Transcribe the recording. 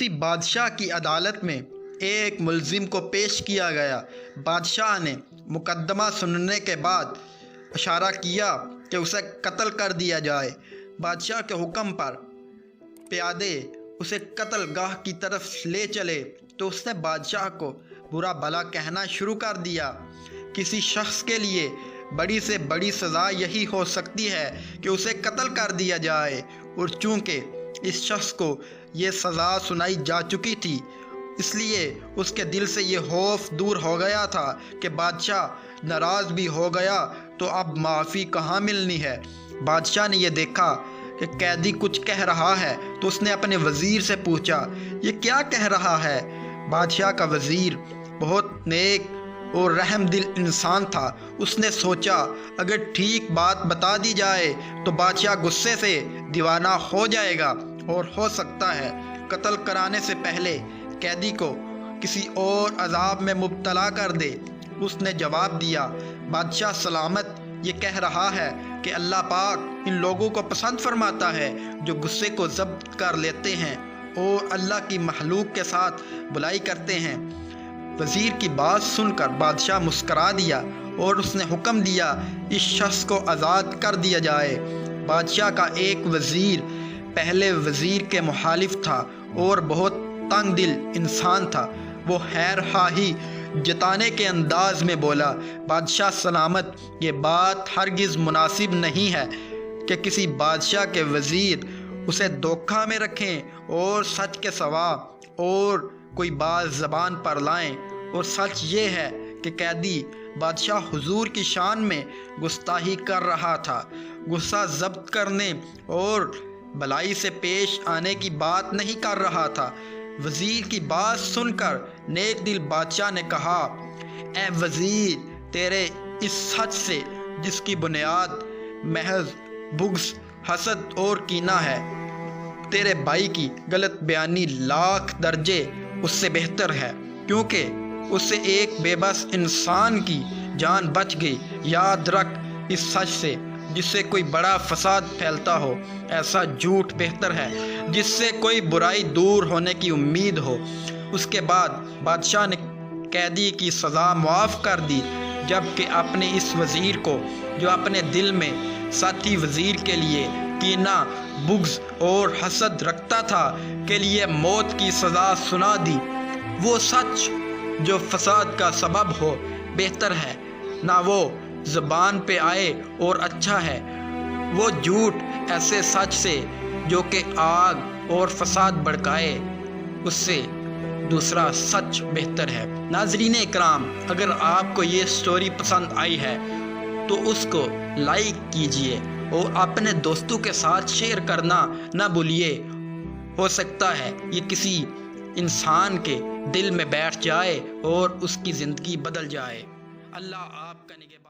بادشاہ کی عدالت میں ایک ملزم کو پیش کیا گیا۔ بادشاہ نے مقدمہ سننے کے بعد اشارہ کیا کہ اسے قتل کر دیا جائے۔ بادشاہ کے حکم پر پیادے اسے قتل گاہ کی طرف لے چلے تو اس نے بادشاہ کو برا بھلا کہنا شروع کر دیا۔ کسی شخص کے لیے بڑی سے بڑی سزا یہی ہو سکتی ہے کہ اسے قتل کر دیا جائے، اور چونکہ اس شخص کو یہ سزا سنائی جا چکی تھی، اس لیے اس کے دل سے یہ خوف دور ہو گیا تھا کہ بادشاہ ناراض بھی ہو گیا تو اب معافی کہاں ملنی ہے۔ بادشاہ نے یہ دیکھا کہ قیدی کچھ کہہ رہا ہے تو اس نے اپنے وزیر سے پوچھا، یہ کیا کہہ رہا ہے؟ بادشاہ کا وزیر بہت نیک اور رحم دل انسان تھا۔ اس نے سوچا اگر ٹھیک بات بتا دی جائے تو بادشاہ غصے سے دیوانہ ہو جائے گا اور ہو سکتا ہے قتل کرانے سے پہلے قیدی کو کسی اور عذاب میں مبتلا کر دے۔ اس نے جواب دیا، بادشاہ سلامت یہ کہہ رہا ہے کہ اللہ پاک ان لوگوں کو پسند فرماتا ہے جو غصے کو ضبط کر لیتے ہیں اور اللہ کی مخلوق کے ساتھ بلائی کرتے ہیں۔ وزیر کی بات سن کر بادشاہ مسکرا دیا اور اس نے حکم دیا اس شخص کو آزاد کر دیا جائے۔ بادشاہ کا ایک وزیر پہلے وزیر کے مخالف تھا اور بہت تنگ دل انسان تھا۔ وہ خیر خواہی جتانے کے انداز میں بولا، بادشاہ سلامت یہ بات ہرگز مناسب نہیں ہے کہ کسی بادشاہ کے وزیر اسے دھوکہ میں رکھیں اور سچ کے سوا اور کوئی بات زبان پر لائیں، اور سچ یہ ہے کہ قیدی بادشاہ حضور کی شان میں گستاخی کر رہا تھا۔ غصہ ضبط کرنے اور بلائی سے پیش آنے کی بات نہیں کر رہا تھا۔ وزیر کی بات سن کر نیک دل بادشاہ نے کہا، اے وزیر تیرے اس سچ سے جس کی بنیاد محض بغض، حسد اور کینہ ہے، تیرے بھائی کی غلط بیانی لاکھ درجے اس سے بہتر ہے، کیونکہ اس سے ایک بے بس انسان کی جان بچ گئی۔ یاد رکھ اس سچ سے جس سے کوئی بڑا فساد پھیلتا ہو، ایسا جھوٹ بہتر ہے جس سے کوئی برائی دور ہونے کی امید ہو۔ اس کے بعد بادشاہ نے قیدی کی سزا معاف کر دی، جبکہ اپنے اس وزیر کو جو اپنے دل میں ساتھی وزیر کے لیے کینہ، بغض اور حسد رکھتا تھا کے لیے موت کی سزا سنا دی۔ وہ سچ جو فساد کا سبب ہو بہتر ہے، نہ وہ زبان پہ آئے اور اچھا ہے۔ وہ جھوٹ ایسے سچ سے جو کہ آگ اور فساد بھڑکائے، اس سے دوسرا سچ بہتر ہے۔ ناظرین اکرام، اگر آپ کو یہ سٹوری پسند آئی ہے تو اس کو لائک کیجئے اور اپنے دوستوں کے ساتھ شیئر کرنا نہ بھولیے۔ ہو سکتا ہے یہ کسی انسان کے دل میں بیٹھ جائے اور اس کی زندگی بدل جائے۔ اللہ آپ کا نگہبان۔